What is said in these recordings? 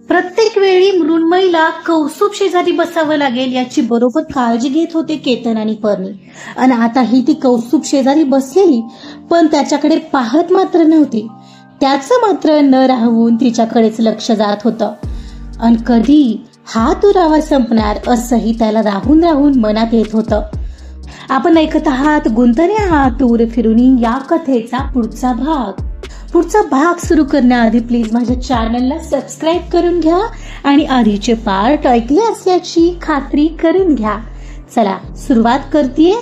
प्रत्येक वेळी मृण्मयीला कौस्तुभ शेजारी बसावं लागेल याची बरोबर काळजी घेत होते केतन आणि पर्णी. आणि आता ही ती कौस्तुभ शेजारी बसलेली पण त्याच्याकडे पाहत मात्र नव्हती. त्याचं मात्र न राहून तिच्याकडेच लक्ष जात होतं. आणि कधी हा दुरावा संपणार असंही त्याला राहून राहून मनात येत होतं. आपण ऐकत आहात गुंतले आहात टूर फिरुनी या कथेचा पुढचा भाग सुरू करण्याआधी प्लीज माझ्या चॅनलला सबस्क्राईब करून घ्या आणि आधीचे पार्ट ऐकले असल्याची खात्री करून घ्या. चला सुरुवात करतेय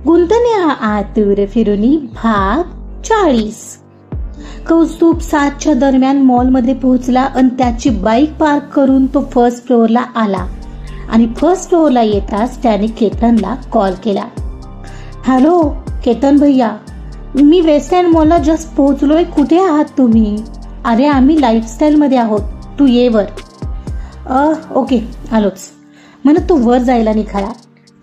गुंतले आहात टूर फिरुनी भाग 40. कौस्तुभ 7च्या दरम्यान मॉलमध्ये पोहोचला आणि त्याची बाईक पार्क करून तो फर्स्ट फ्लोअरला आला. आणि फर्स्ट फ्लोअरला येताच त्याने केतनला कॉल केला. हॅलो केतन भैया, मी वेस्ट एंड मॉलला जस्ट पोहोचलोय. कुठे आहात तुम्ही? अरे आम्ही लाईफस्टाईल मध्ये आहोत, तू ये वर. ओके आलोच म्हणत तो वर जायला निघाला.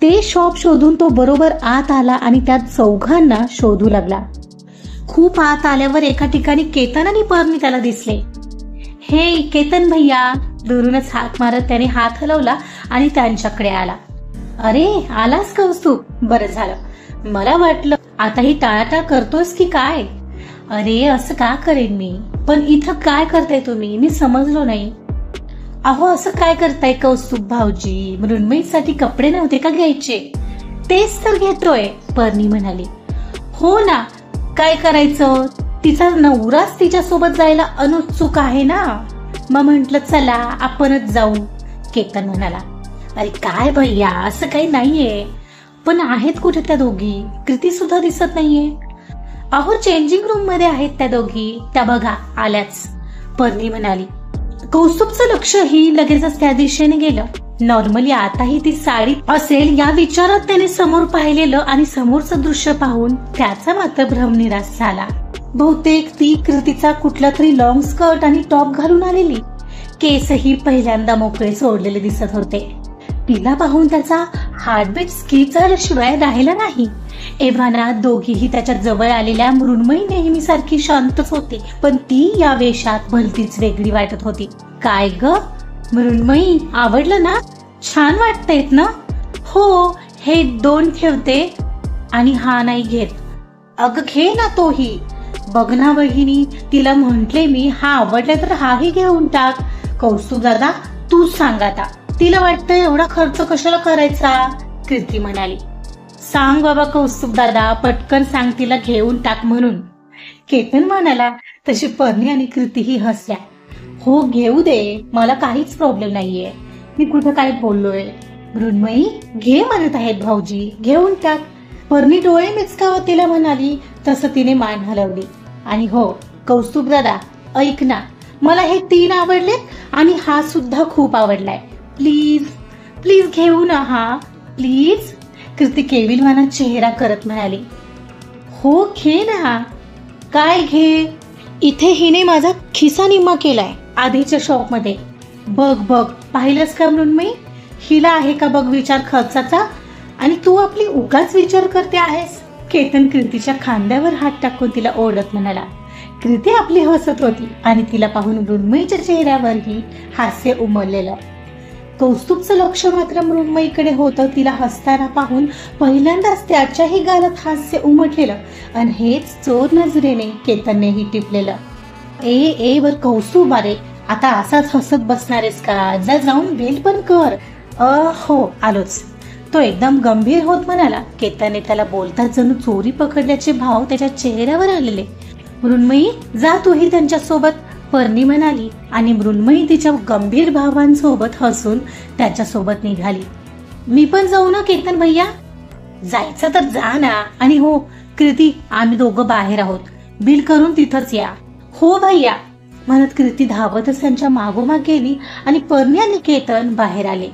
ते शॉप शोधून तो बरोबर आत आला आणि त्यात चौघांना शोधू लागला. खूप आत आल्यावर एका ठिकाणी केतन आणि पर्णी त्याला दिसले. हे केतन भैया, दुरूनच हाक मारत त्याने हात हलवला आणि त्यांच्याकडे आला. अरे आलास कौस्तुभ, बरं झालं. मला वाटलं आता ही टाळाटाळ करतोस की काय. अरे असं का करेन मी, पण इथं काय करताय तुम्ही, मी समजलो नाही. अहो असं काय करताय कौस्तुभ भाऊजी, मृण्मयीसाठी कपडे नव्हते का घ्यायचे? तेच तर घेतोय, पर्णी म्हणाली. हो ना, काय करायचं, तिचा नवराच तिच्या सोबत जायला अनुत्सुक आहे ना, मग म्हंटल चला आपणच जाऊ. केतन म्हणाला. अरे काय भैया, असं काही नाहीये. पण आहेत कुठे त्या दोघी? कृती सुद्धा दिसत नाहीये. अहो चेंजिंग रूम मध्ये आहेत त्या दोघी, त्या बघा आल्याच, पर्णी म्हणाली. कौस्तुभचं लक्षही लगेचच त्या दिशेने गेलं. नॉर्मली आताही ती साडी असेल या विचारात त्याने समोर पाहिलेलं आणि समोरचं दृश्य पाहून त्याचा मात्र भ्रमनिरास झाला. बहुतेक ती कृतीचा कुठला तरी लॉंग स्कर्ट आणि टॉप घालून आलेली. केसही पहिल्यांदा मोकळे सोडलेले दिसत होते. तिला पाहून त्याचा हार्टबीट स्किप झाल्याशिवाय राहिला नाही. एव्हाना दोघीही त्याच्या जवळ आलेल्या मृण्मयी नेहमीसारखी शांतच होती, पण ती या वेशात भलतीच वेगळी वाटत होती. काय ग मृण्मयी, आवडलं ना? छान वाटतंयत ना? हो, हे 2 ठेवते आणि हा नाही घेत. अगं घे ना तोही. बघ ना वहिनी, तिला म्हंटले मी हा आवडला तर हाही घेऊन टाक. कौस्तुभ दादा तूच सांग आता, तिला वाटतं एवढा खर्च कशाला करायचा? कृती म्हणाली. सांग बाबा कौस्तुभ दादा, पटकन सांग तिला घेऊन टाक म्हणून. केतन म्हणाला. तशी पर्णी आणि कृतीही हसल्या. हो घेऊ दे, मला काहीच प्रॉब्लेम नाहीये, मी कुठं काय बोललोय. मृण्मयी घे म्हणत आहेत भाऊजी, घेऊन टाक. पर्णी डोळे मिचकावत तिला म्हणाली. तसं तिने मान हलवली. आणि हो कौस्तुभ दादा ऐक ना, मला हे 3 आवडलेत आणि हा सुद्धा खूप आवडलाय. प्लीज प्लीज घेऊ ना हा, प्लीज. कृती केविलवाना चेहरा करत म्हणाली. हो घे ना. काय घे? इथे हिने माझा खिसा निम्मा केलाय आधीच्या शॉप मध्ये. बघ बघ पाहिलंस का मृण्मयी, हिला आहे का बघ विचार खर्चाचा, आणि तू आपली उगाच विचार करते आहेस. केतन कृतीच्या खांद्यावर हात टाकून तिला ओढत म्हणाला. कृती आपली हसत होती आणि तिला पाहून मृण्मयीच्या चेहऱ्यावरही हास्य उमललेलं. कौस्तुभचं लक्ष मात्र मृण्मयीकडे होतं. तिला हसताना पाहून पहिल्यांदाच त्याच्याही गालात हास्य उमटलेलं आणि हेच चोर नजरेने केतननेही टिपलेलं. ए वर कौस्तुभ, अरे आता असाच हसत बसणारेस का? जा जाऊन बेल पण कर. हो आलोच, तो एकदम गंभीर होत म्हणाला. केतनने त्याला बोलतात जणू चोरी पकडल्याचे भाव त्याच्या चेहऱ्यावर आलेले. मृण्मयी जा तूही त्यांच्यासोबत, पर्णी म्हणाली. आणि मृण्मयी तिच्या गंभीर भावांसोबत हसून त्याच्यासोबत निघाली. मी पण जाऊ ना केतन भैया? जायचं तर जा ना. आणि हो कृती, आम्ही दोघं बाहेर आहोत, बिल करून तिथंच या. हो भैया म्हणत कृती धावतच त्यांच्या मागोमाग गेली आणि पर्णी आणि केतन बाहेर आले.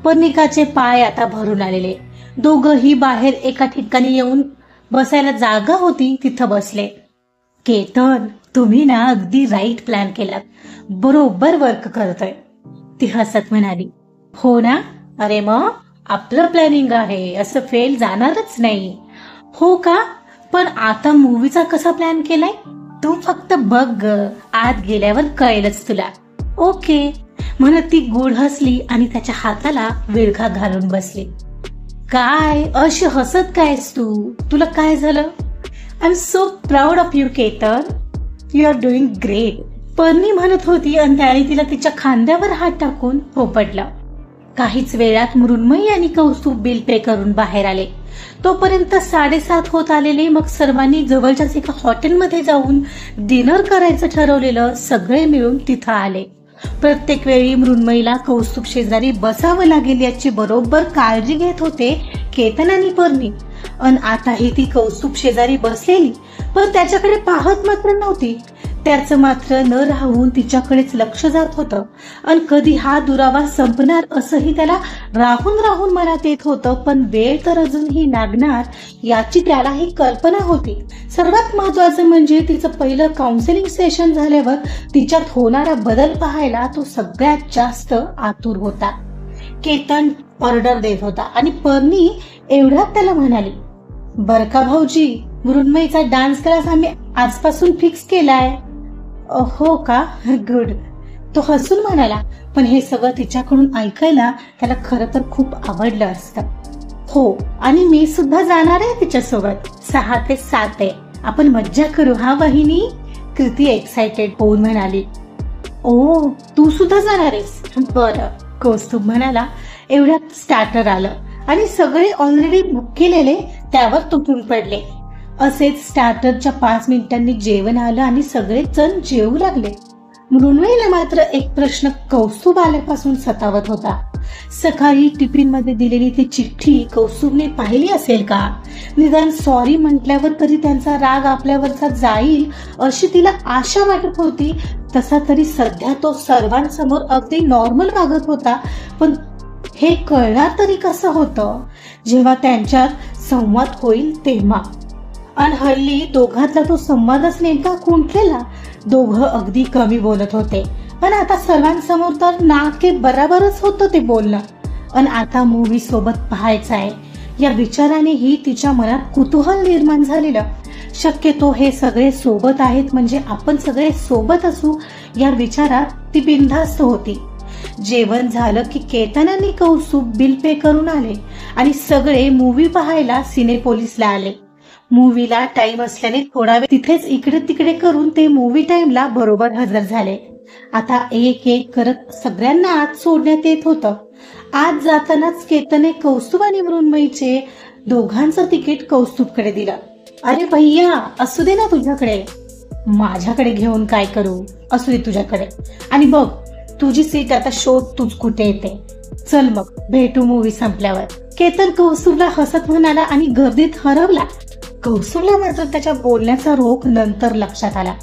पर्णिकाचे पाय आता भरून आलेले. दोघंही बाहेर एका ठिकाणी येऊन बसायला जागा होती तिथं बसले. केतन तुम्ही ना अगदी राईट प्लॅन केलात, बरोबर वर्क करतोय, ती हसत म्हणाली. हो ना? अरे मग आपलं प्लॅनिंग आहे, असं फेल जाणारच नाही. हो का? पण आता मूवीचा कसा प्लॅन केलाय? तू फक्त बघ, आत गेल्यावर कळेलच तुला. ओके म्हणत ती गोड हसली आणि त्याच्या हाताला विळखा घालून बसली. काय अशी हसत कायस तू? तुला काय झालं? I am so proud of you Ketan, you are doing great, Parni म्हणत होती आणि त्याने तिला तिच्या खांद्यावर हात टाकून पोपटला. काहीच वेळात मृण्मयी आणि कौस्तुभ बिल पे करून बाहेर आले. तोपर्यंत 7:30 होत आलेले. मग सर्वांनी जवळच्याच एका हॉटेलमध्ये जाऊन डिनर करायचं ठरवलेलं. सगळे मिळून तिथं आले. प्रत्येक वेळी मृण्मयीला कौस्तुभ शेजारी बसावं लागेल याची बरोबर काळजी घेत होते केतन आणि पर्णी. आणि आताही ती कौस्तुभ शेजारी बसलेली, पण त्याच्याकडे पाहत मात्र नव्हती. त्याचं मात्र न राहून तिच्याकडेच लक्ष जात होतं. आणि कधी हा दुरावा संपणार असंही त्याला राहून राहून मनात येत होतं. पण वेळ तर अजूनही लागणार याची त्यालाही कल्पना होती. सर्वात महत्वाचं म्हणजे तिचं पहिलं काउन्सिलिंग सेशन झाल्यावर तिच्यात होणारा बदल पाहायला तो सगळ्यात जास्त आतुर होता. केतन ऑर्डर देत होता आणि पर्णी एवढ्यात त्याला म्हणाली, बर का भाऊजी, मृण्मयीचा डान्स क्लास आम्ही आजपासून फिक्स केलाय. हो का, गुड. तो हसून म्हणाला. पण हे सगळं तिच्याकडून ऐकायला त्याला खरं तर खूप आवडलं असतं. हो, आणि मी सुद्धा जाणार आहे तिच्यासोबत. 6 ते 7 आहे. आपण मज्जा करू हा वहिनी, कृती एक्साइटेड होऊन म्हणाली. ओ, तू सुद्धा जाणार आहेस? बरं, कौस्तुभ म्हणाला. एवढ्यात स्टार्टर आलं आणि सगळे ऑलरेडी बुक केलेले त्यावर तुटून पडले. असेच स्टार्टरच्या 5 मिनिटांनी जेवण आलं आणि सगळेच जण जेवू लागले. मृण्मयीला मात्र एक प्रश्न कौस्तुभ आल्यापासून सतावत होता. सकाळी टिफिन मध्ये दिलेली ती चिठ्ठी कौस्तुभने पाहिली असेल का? निदान सॉरी म्हटल्यावर तरी त्यांचा राग आपल्यावरचा जाईल अशी तिला आशा वाटत होती. तसा तरी सध्या तो सर्वांसमोर अगदी नॉर्मल वागत होता. पण हे कळणार तरी कसं होतं जेव्हा त्यांच्यात संवाद होईल तेव्हा. आणि हल्ली दोघातला तो संवादच नेमका खुंटलेला. दोघं अगदी कमी बोलत होते, पण आता सर्वांसमोर तर नाके बराबरच होतं ते बोलणं. आणि आता मूवी सोबत पाहायचं आहे या विचारानेही तिच्या मनात कुतूहल निर्माण झालेलं. शक्यतो हे सगळे सोबत आहेत म्हणजे आपण सगळे सोबत असू या विचारात ती बिनधास्त होती. जेवण झालं की केतन आणि कौस्तुभ बिल पे करून आले आणि सगळे मूवी पाहायला सिनेपोलिसला आले. मूवीला टाइम असल्याने थोडा वेळ तिथेच इकडे तिकडे करून ते मूवी टाइमला बरोबर हजर झाले. आता एक एक करत सगळ्यांना आत सोडण्यात येत होतं. आज जातानाच केतनने कौस्तुभ आणि मृण्मयीचे दोघांचं तिकीट कौस्तुभकडे दिलं. अरे भैया, असू दे ना तुझ्याकडे. माझ्याकडे घेऊन काय करू? असू दे तुझ्याकडे. आणि बघ, तुझी सीट आता शोध तूच कुठे येते. चल मग भेटू मूवी संपल्यावर. केतन कौस्तुभला हसत म्हणाला आणि गर्दीत हरवला. कौस्तुभला मात्र त्याच्या बोलण्याचा रोख नंतर लक्षात आला,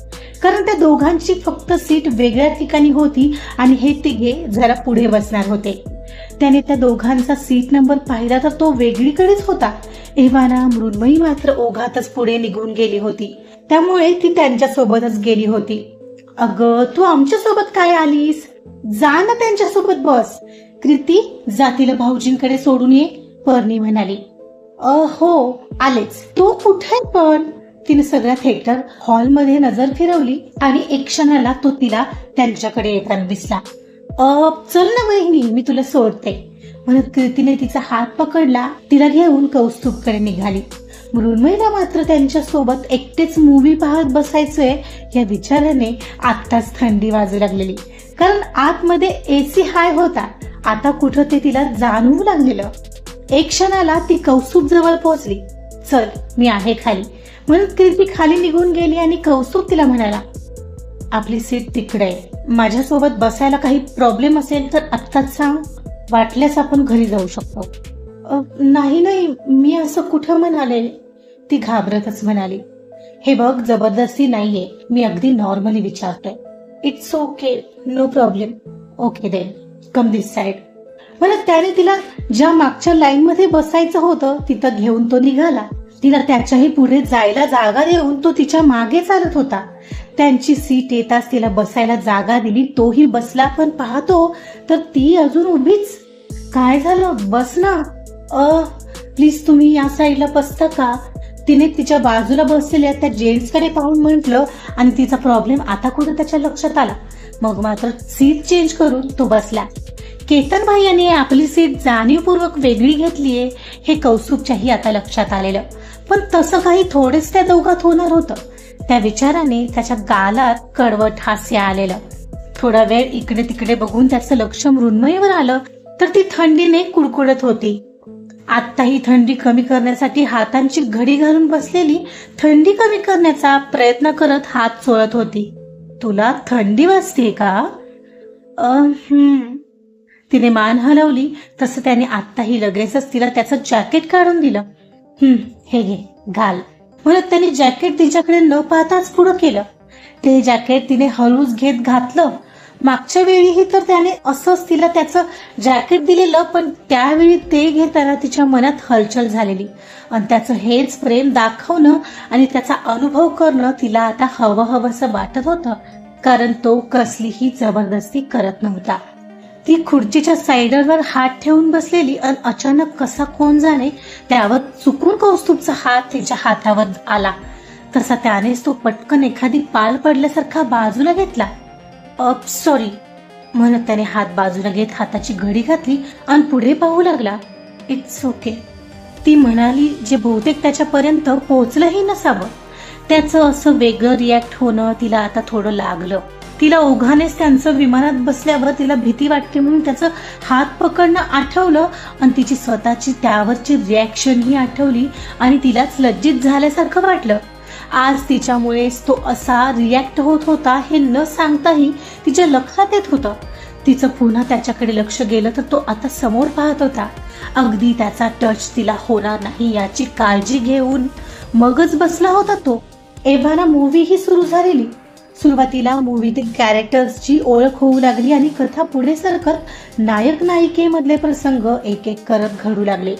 कारण त्या दोघांची फक्त सीट वेगळ्या ठिकाणी होती आणि हे तिघे जरा पुढे बसणार होते. त्याने त्या दोघांचा सीट नंबर पाहिला तर तो वेगळीकडेच होता. एव्हाना मृण्मयी मात्र ओघातच पुढे निघून गेली होती, त्यामुळे ती त्यांच्या सोबतच गेली होती. अगं, तू आमच्या सोबत काय आलीस? जा ना त्यांच्यासोबत बस. कृती, जा तिला भाऊजींकडे सोडून ये, पर्णी म्हणाली. हो, आलेच. तो कुठे पण? तिने सगळ्या थिएटर हॉलमध्ये नजर फिरवली आणि एक क्षणाला तो तिला त्यांच्याकडे येताना दिसला. चल ना वहिनी, मी तुला सोडते म्हणत कृतीने तिचा हात पकडला. तिला घेऊन कौस्तुभकडे निघाली. मृण्मयीला मात्र त्यांच्या सोबत एकटेच मूवी पाहत बसायचंय या विचाराने आत्ताच थंडी वाजू लागलेली, कारण आतमध्ये एसी हाय होता. आता कुठं ते तिला जाणवू लागलेलं. एक क्षणाला ती कौस्तुभ जवळ पोहोचली. चल, मी आहे खाली म्हणून कृती खाली निघून गेली आणि कौस्तुभ तिला म्हणाला, आपली सीट तिकडे आहे. माझ्यासोबत बसायला काही प्रॉब्लेम असेल तर आत्ताच सांग, वाटल्यास आपण घरी जाऊ शकतो. नाही नाही, मी असं कुठं म्हणाले, ती घाबरतच म्हणाली. हे बघ, जबरदस्ती नाहीये, मी अगदी नॉर्मली विचारतोय. It's okay, no problem. Okay then, come this side. म्हणत त्याने तिला ज्या मागच्या लाईन मध्ये बसायचं होतं तिथं घेऊन तो निघाला. तिला त्याच्याही पुढे जायला जागा देऊन तो तिच्या मागे चालत होता. त्यांची सीट येताच तिला बसायला जागा दिली. तोही बसला, पण पाहतो तर ती अजून उभीच. काय झालं? बस ना. प्लीज तुम्ही या साईडला बसता का? तिने तिच्या बाजूला बसलेल्या त्या जेंट्सकडे पाहून म्हटलं आणि तिचा प्रॉब्लेम आता कुठे त्याच्या लक्षात आला. मग मात्र सीट चेंज करून तो बसला. केतन भाई आपली सीट जाणीवपूर्वक वेगळी घेतलीये हे कौस्तुभच्याही आता लक्षात आलेलं. पण तसं काही थोडेच त्या दोघात होणार होतं. त्या विचाराने त्याच्या गालात कडवट हास्य आलेलं. थोडा वेळ इकडे तिकडे बघून त्याचं लक्ष मृण्मयीवर आलं तर ती थंडीने कुडकुडत होती. आता ही थंडी कमी करण्यासाठी हातांची घडी घालून बसलेली थंडी कमी करण्याचा प्रयत्न करत हात चोळत होती. तुला थंडी वाजते का? तिने मान हलवली. तसं त्याने आत्ताही लगेचच तिला त्याचं जॅकेट काढून दिलं. हे घे घाल म्हणत त्याने जॅकेट तिच्याकडे न पाहताच पुढं केलं. ते जॅकेट तिने हळूच घेत घातलं. मागच्या वेळीही तर त्याने असंच तिला त्याचं जॅकेट दिलेलं, पण त्यावेळी ते घेताना तिच्या मनात हलचल झालेली आणि त्याचं हेच प्रेम दाखवणं आणि त्याचा अनुभव करणं तिला आता हवंहवंसं वाटत होतं, कारण तो कसलीही जबरदस्ती करत नव्हता. ती खुर्चीच्या साईडरवर हात ठेवून बसलेली आणि अचानक कसा कोण जाणे त्यावर चुकून कौस्तुभचा हात तिच्या हातावर आला. तसा त्यानेच तो पटकन एखादी पाल पडल्यासारखा बाजूला घेतला. सॉरी म्हणत त्याने हात बाजूला घेत हाताची घडी घातली आणि पुढे पाहू लागला. इट्स ओके ती म्हणाली, जे बहुतेक त्याच्यापर्यंत पोहोचलंही नसावं. त्याचं असं वेगळं रिॲक्ट होणं तिला आता थोडं लागलं. तिला ओघानेच त्यांचं विमानात बसल्यावर तिला भीती वाटते म्हणून त्याचं हात पकडणं आठवलं आणि तिची स्वतःची त्यावरची रिॲक्शनही आठवली आणि तिलाच लज्जित झाल्यासारखं वाटलं. आज तिच्यामुळेच तो असा रिॲक्ट होत होता हे न सांगताही तिच्या लक्षात येत होतं. तिचं पुन्हा त्याच्याकडे लक्ष गेलं तर तो आता समोर पाहत होता. अगदी त्याचा टच तिला होणार नाही याची काळजी घेऊन मगच बसला होता तो. एव्हाना मूव्ही ही सुरू झालेली. सुरुवातीला मूव्हीतील कॅरेक्टर्सची ओळख होऊ लागली आणि कथा पुढे सरकत नायक नायिकेमधले प्रसंग एक एक करत घडू लागले.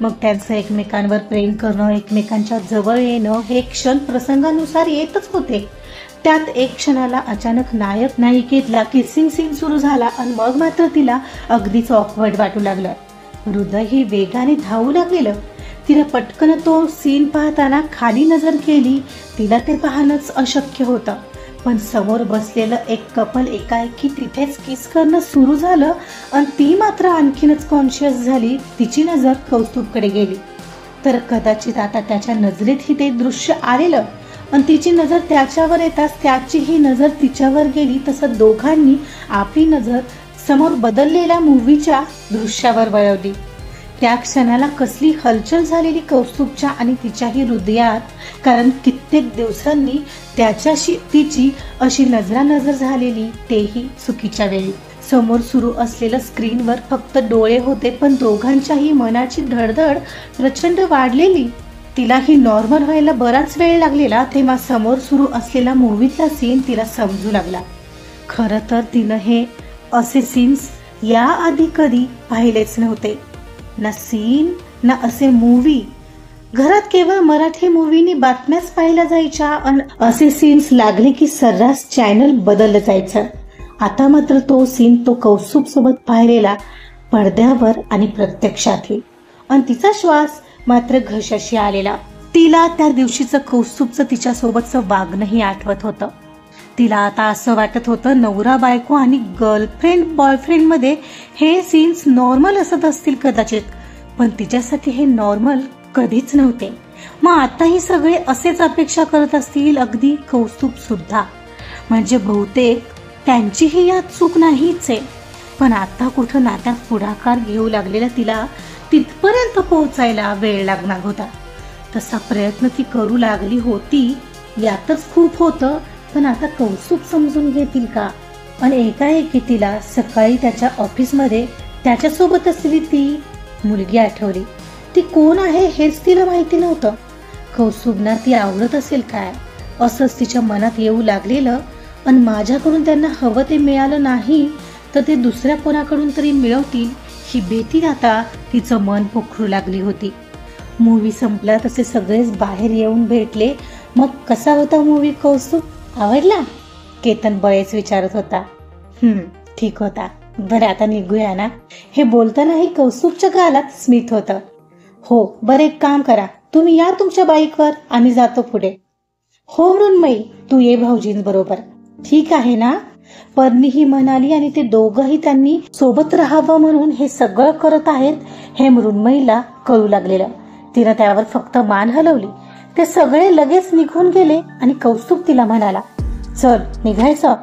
मग त्यांचं एकमेकांवर प्रेम करणं, एकमेकांच्या जवळ येणं हे क्षण प्रसंगानुसार येतच होते. त्यात एक क्षणाला अचानक नायक नायिकेतला किसिंग सीन सुरू झाला आणि मग मात्र तिला अगदीच ऑकवर्ड वाटू लागलं. हृदय वेगाने धावू लागलेलं. तिने पटकन तो सीन पाहताना खाली नजर केली. तिला ते पाहणंच अशक्य होतं, पण समोर बसलेलं एक कपल एकाएकी तिथेच किस करणं सुरू झालं आणि ती मात्र आणखीनच कॉन्शियस झाली. तिची नजर कौस्तुभकडे गेली तर कदाचित आता त्याच्या नजरेतही ते दृश्य आलेलं आणि तिची नजर त्याच्यावर येताच त्याचीही नजर तिच्यावर गेली. तसं दोघांनी आपली नजर समोर बदललेल्या मूव्हीच्या दृश्यावर वळवली. त्या क्षणाला कसली हलचल झालेली कौस्तुभच्या आणि तिच्याही हृदयात, कारण कित्येक दिवसांनी त्याच्याशी तिची अशी नजरानजर झालेली, तेही चुकीच्या वेळी. समोर सुरू असलेलं स्क्रीनवर फक्त डोळे होते, पण दोघांच्याही मनाची धडधड प्रचंड वाढलेली. तिलाही नॉर्मल व्हायला बराच वेळ लागलेला. तेव्हा समोर सुरू असलेला मूव्हीतला सीन तिला समजू लागला. खरं तर तिनं हे असे सीन्स याआधी कधी पाहिलेच नव्हते. ना सीन ना असे मूव्ही. घरात केवळ मराठी मूव्हीनी बातम्याच पाहिल्या जायच्या आणि असे सीन्स लागले की सर्रास चॅनल बदललं जायचं. आता मात्र तो सीन तो कौस्तुभ सोबत पाहिलेला पडद्यावर आणि प्रत्यक्षातही, आणि तिचा श्वास मात्र घशाशी आलेला. तिला त्या दिवशीचं कौस्तुभचं तिच्यासोबतचं वागणंही आठवत होतं. तिला आता असं वाटत होतं नवरा बायको आणि गर्लफ्रेंड बॉयफ्रेंड मध्ये हे सीन्स नॉर्मल असत असतील कदाचित, पण तिच्यासाठी हे नॉर्मल कधीच नव्हते. मग आता ही सगळे असेच अपेक्षा करत असतील, अगदी कौस्तुभ सुद्धा. म्हणजे बहुतेक त्यांचीही यात चूक नाहीच आहे. पण आता कुठं नात्यात पुढाकार घेऊ लागलेला तिला तिथपर्यंत पोहोचायला वेळ लागणार होता. तसा प्रयत्न ती करू लागली होती, यातच खूप होतं. पण आता कौस्तुभ समजून घेतील का? आणि एकाएकी तिला सकाळी त्याच्या ऑफिसमध्ये त्याच्यासोबत असलेली ती मुलगी आठवली. ती कोण आहे हेच तिला माहिती नव्हतं. कौस्तुभना ती आवडत असेल काय असंच तिच्या मनात येऊ लागलेलं. आणि माझ्याकडून त्यांना हवं ते मिळालं नाही तर ते दुसऱ्या कोणाकडून तरी मिळवतील ही भीती आता तिचं मन पोखरू लागली होती. मूवी संपला तसे सगळेच बाहेर येऊन भेटले. मग कसा होता मूवी कौस्तुभ? आवडला? केतन बळेच विचारत होता. ठीक होता. बरं आता निघूया ना? हे बोलतानाही कौस्तुभच्या गालात स्मित होतं. हो बरं एक काम करा, तुम्ही या तुमच्या बाईकवर, आम्ही जातो पुढे. हो मृण्मयी, तू ये भाऊजींबरोबर. ठीक आहे ना? पर्णीही म्हणाली आणि ते दोघंही त्यांनी सोबत राहावं म्हणून हे सगळं करत आहेत हे मृण्मयीला कळू लागलेलं. तिनं त्यावर फक्त मान हलवली. ते सगळे लगेच निघून गेले आणि कौस्तुभ तिला म्हणाला, चल निघायचं.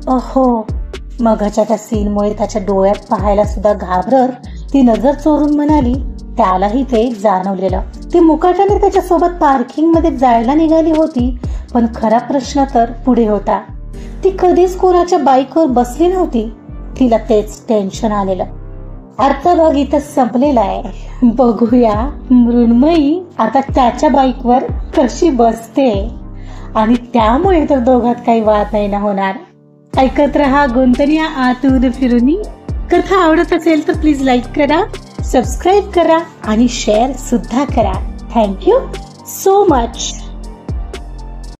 अहो, मगाच्या त्या सीनमुळे त्याच्या डोळ्यात पाहायला सुद्धा घाबरत ती नजर चोरून म्हणाली, त्यालाही ते जाणवलेलं. ती मुकाट्याने त्याच्यासोबत पार्किंग मध्ये जायला निघाली होती, पण खरा प्रश्न तर पुढे होता. ती कधीच कोणाच्या बाईकवर बसली नव्हती. तिला तेच टेन्शन आलेलं. आजचा भाग इथं संपलेला आहे. बघूया मृण्मयी आता त्याच्या बाईकवर कशी बसते आणि त्यामुळे तर दोघात काही वाद नाही ना होणार. ऐकत रहा गुंतनिया आतून फिरूनी. कथा आवडत असेल तर प्लीज लाईक करा, सबस्क्राईब करा आणि शेअर सुद्धा करा. Thank you so much.